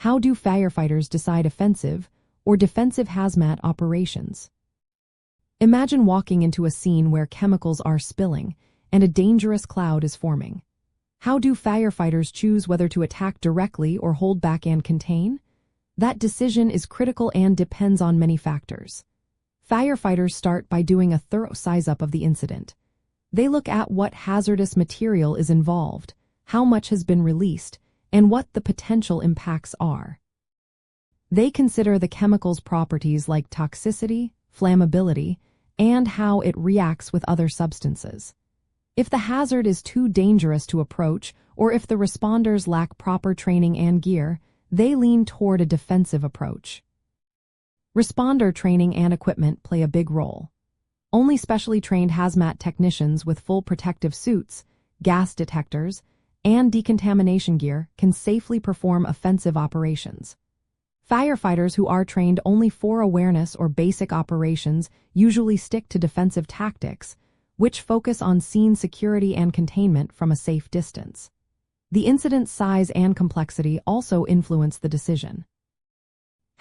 How do firefighters decide offensive or defensive hazmat operations? Imagine walking into a scene where chemicals are spilling and a dangerous cloud is forming. How do firefighters choose whether to attack directly or hold back and contain? That decision is critical and depends on many factors. Firefighters start by doing a thorough size-up of the incident. They look at what hazardous material is involved, how much has been released, and what the potential impacts are. They consider the chemical's properties like toxicity, flammability, and how it reacts with other substances. If the hazard is too dangerous to approach, or if the responders lack proper training and gear, they lean toward a defensive approach. Responder training and equipment play a big role. Only specially trained hazmat technicians with full protective suits, gas detectors, and decontamination gear can safely perform offensive operations. Firefighters who are trained only for awareness or basic operations usually stick to defensive tactics, which focus on scene security and containment from a safe distance. The incident's size and complexity also influence the decision.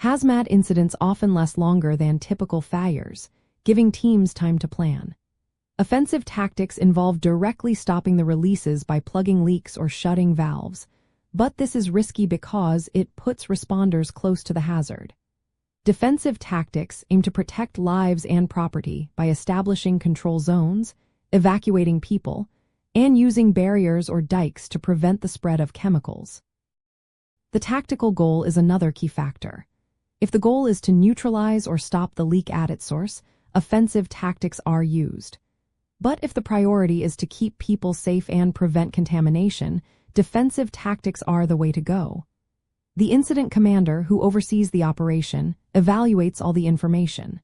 Hazmat incidents often last longer than typical fires, giving teams time to plan. Offensive tactics involve directly stopping the releases by plugging leaks or shutting valves, but this is risky because it puts responders close to the hazard. Defensive tactics aim to protect lives and property by establishing control zones, evacuating people, and using barriers or dikes to prevent the spread of chemicals. The tactical goal is another key factor. If the goal is to neutralize or stop the leak at its source, offensive tactics are used. But if the priority is to keep people safe and prevent contamination, defensive tactics are the way to go. The incident commander, who oversees the operation, evaluates all the information.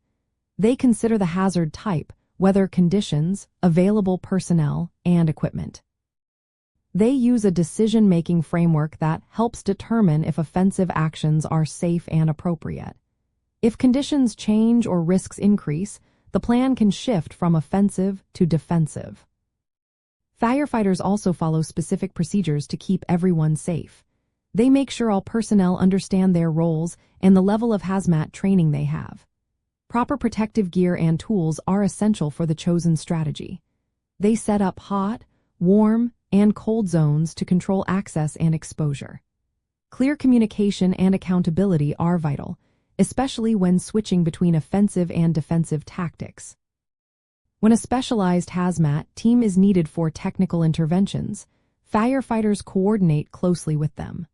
They consider the hazard type, weather conditions, available personnel, and equipment. They use a decision-making framework that helps determine if offensive actions are safe and appropriate. If conditions change or risks increase, the plan can shift from offensive to defensive. Firefighters also follow specific procedures to keep everyone safe. They make sure all personnel understand their roles and the level of hazmat training they have. Proper protective gear and tools are essential for the chosen strategy. They set up hot, warm, and cold zones to control access and exposure. Clear communication and accountability are vital, especially when switching between offensive and defensive tactics. When a specialized hazmat team is needed for technical interventions, firefighters coordinate closely with them.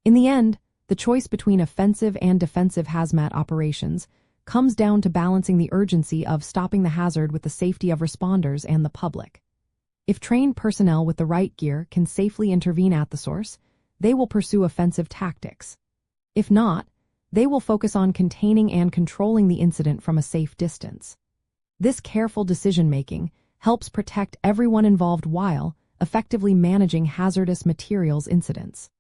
In the end, the choice between offensive and defensive hazmat operations comes down to balancing the urgency of stopping the hazard with the safety of responders and the public. If trained personnel with the right gear can safely intervene at the source, they will pursue offensive tactics. If not, they will focus on containing and controlling the incident from a safe distance. This careful decision-making helps protect everyone involved while effectively managing hazardous materials incidents.